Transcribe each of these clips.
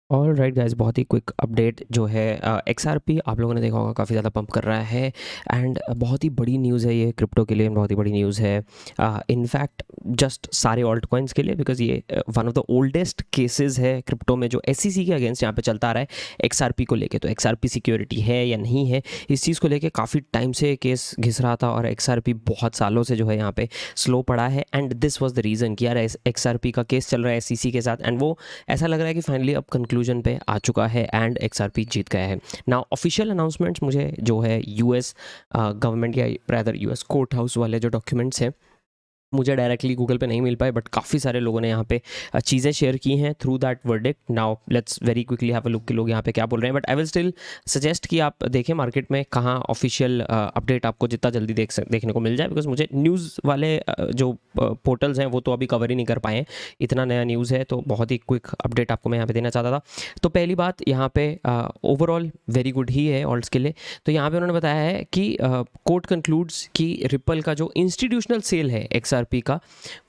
All right guys, बहुत ही quick update जो है XRP आप लोगों ने देखा होगा काफ़ी ज़्यादा पंप कर रहा है एंड बहुत ही बड़ी न्यूज़ है ये क्रिप्टो के लिए, बहुत ही बड़ी न्यूज़ है इनफैक्ट जस्ट सारे ऑल्ट कॉइन्स के लिए, बिकॉज ये one of the oldest cases है क्रिप्टो में जो SEC के अगेंस्ट यहाँ पे चलता आ रहा है XRP को लेके। तो XRP सिक्योरिटी है या नहीं है, इस चीज़ को लेके काफ़ी टाइम से केस घिस रहा था और XRP बहुत सालों से जो है यहाँ पे स्लो पड़ा है and this was the reason कि यार XRP का केस चल रहा है SEC के साथ एंड वो ऐसा लग रहा है कि फाइनली अब कंक्लूजन पे आ चुका है एंड XRP जीत गया है। नाउ ऑफिशियल अनाउंसमेंट्स मुझे जो है US गवर्नमेंट या रादर US कोर्ट हाउस वाले जो डॉक्यूमेंट्स हैं मुझे डायरेक्टली गूगल पे नहीं मिल पाए, बट काफ़ी सारे लोगों ने यहाँ पे चीज़ें शेयर की हैं through that verdict. Now let's very quickly have a look कि लोग यहाँ पे क्या बोल रहे हैं, but I will still suggest कि आप देखें मार्केट में कहाँ ऑफिशियल अपडेट आपको जितना जल्दी देखने को मिल जाए, बिकॉज मुझे न्यूज़ वाले जो पोर्टल्स हैं वो तो अभी कवर ही नहीं कर पाए हैं, इतना नया न्यूज़ है तो बहुत ही क्विक अपडेट आपको मैं यहाँ पे देना चाहता था। तो पहली बात यहाँ पे ओवरऑल वेरी गुड ही है ऑल्ट्स के लिए। तो यहाँ पे उन्होंने बताया है कि कोर्ट कंक्लूड्स कि रिपल का जो इंस्टीट्यूशनल सेल है XRP का,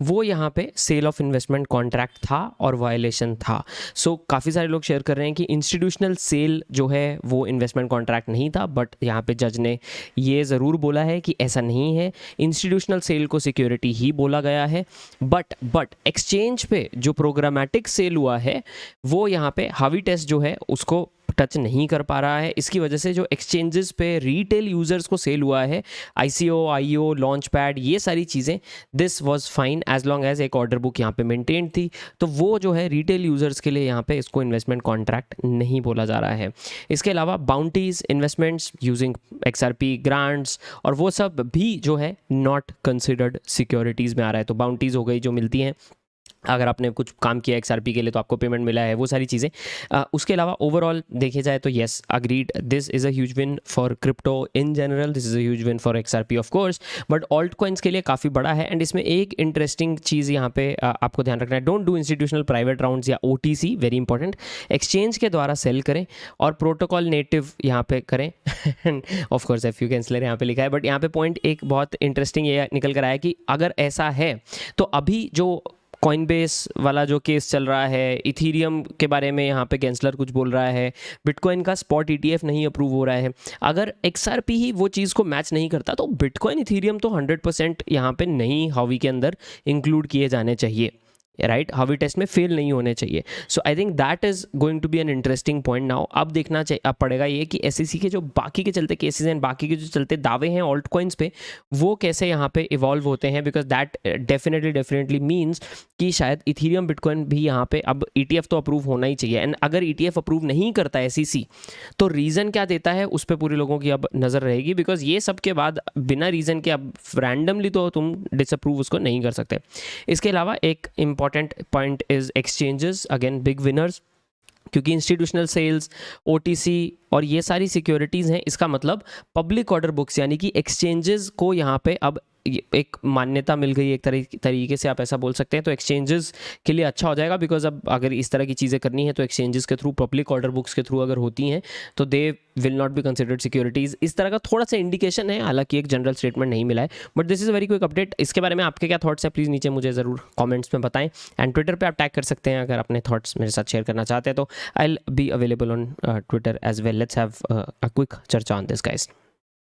वो यहाँ पे सेल ऑफ इन्वेस्टमेंट कॉन्ट्रैक्ट था और वायलेशन था। सो काफ़ी सारे लोग शेयर कर रहे हैं कि इंस्टीट्यूशनल सेल जो है वो इन्वेस्टमेंट कॉन्ट्रैक्ट नहीं था, बट यहाँ पे जज ने ये ज़रूर बोला है कि ऐसा नहीं है, इंस्टीट्यूशनल सेल को सिक्योरिटी ही बोला गया है। बट एक्सचेंज पे जो प्रोग्रामेटिक सेल हुआ है वो यहाँ पे हावी टेस्ट जो है उसको टच नहीं कर पा रहा है। इसकी वजह से जो एक्सचेंजेस पे रिटेल यूजर्स को सेल हुआ है, ICO, IO, लॉन्च पैड, ये सारी चीज़ें, this was fine as long as एक ऑर्डर बुक यहाँ पे मेंटेन थी। तो वो जो है रिटेल यूजर्स के लिए यहाँ पे इसको इन्वेस्टमेंट कॉन्ट्रैक्ट नहीं बोला जा रहा है। इसके अलावा bounties, investments using XRP, grants और वो सब भी जो है नॉट कंसिडर्ड सिक्योरिटीज़ में आ रहा है। तो बाउंटीज़ हो गई जो मिलती हैं अगर आपने कुछ काम किया XRP के लिए तो आपको पेमेंट मिला है, वो सारी चीज़ें। उसके अलावा ओवरऑल देखे जाए तो yes agreed, this is a huge win for crypto in general, this is a huge win for XRP of course, but alt coins के लिए काफ़ी बड़ा है। एंड इसमें एक इंटरेस्टिंग चीज़ यहाँ पे आपको ध्यान रखना है, don't do institutional private rounds या OTC, वेरी इंपॉर्टेंट। एक्सचेंज के द्वारा सेल करें और प्रोटोकॉल नेटिव यहाँ पे करें ऑफ कोर्स FU कैंसलर यहाँ पे लिखा है, बट यहाँ पे पॉइंट एक बहुत इंटरेस्टिंग ये निकल कर आया कि अगर ऐसा है तो अभी जो कॉइनबेस वाला जो केस चल रहा है, इथीरियम के बारे में यहाँ पे गैंसलर कुछ बोल रहा है, बिटकॉइन का स्पॉट ETF नहीं अप्रूव हो रहा है, अगर XRP ही वो चीज़ को मैच नहीं करता तो बिटकॉइन, इथीरियम तो 100% यहाँ पे नहीं हावी के अंदर इंक्लूड किए जाने चाहिए, राइट? हावी टेस्ट में फेल नहीं होने चाहिए। So I think that is going to be an interesting point. Now अब देखना चाहिए, अब पड़ेगा ये कि SEC के जो बाकी के चलते केसेस हैं, बाकी के जो चलते दावे हैं ऑल्ट कॉइन्स पे, वो कैसे यहाँ पे इवॉल्व होते हैं, बिकॉज दैट डेफिनेटली मीन्स कि शायद इथीरियम, बिटकॉइन भी यहाँ पे अब ETF तो अप्रूव होना ही चाहिए। एंड अगर ETF अप्रूव नहीं करता SEC तो रीज़न क्या देता है उस पर पूरे लोगों की अब नज़र रहेगी, बिकॉज ये सब के बाद बिना रीज़न के अब रैंडमली तो तुम डिसअप्रूव उसको नहीं कर सकते। इसके अलावा एक important point is exchanges, again big winners, क्योंकि इंस्टीट्यूशनल सेल्स, OTC और ये सारी सिक्योरिटीज़ हैं, इसका मतलब पब्लिक ऑर्डर बुक्स यानी कि एक्सचेंजेस को यहाँ पे अब एक मान्यता मिल गई, एक तरीके से आप ऐसा बोल सकते हैं। तो एक्सचेंजेस के लिए अच्छा हो जाएगा, बिकॉज अब अगर इस तरह की चीज़ें करनी है तो एक्सचेंजेस के थ्रू, पब्लिक ऑर्डर बुक्स के थ्रू अगर होती हैं तो they will not be considered securities. इस तरह का थोड़ा सा इंडिकेशन है, हालांकि एक जनरल स्टेटमेंट नहीं मिला है, but this is a very quick update. इसके बारे में आपके क्या थॉट्स हैं प्लीज़ नीचे मुझे ज़रूर कॉमेंट्स में बताएं, एंड ट्विटर पर आप टैग कर सकते हैं अगर अपने थॉट्स मेरे साथ शेयर करना चाहते हैं। तो I will be available on Twitter as well. Let's have a quick चर्चा ऑन दिस गाइस।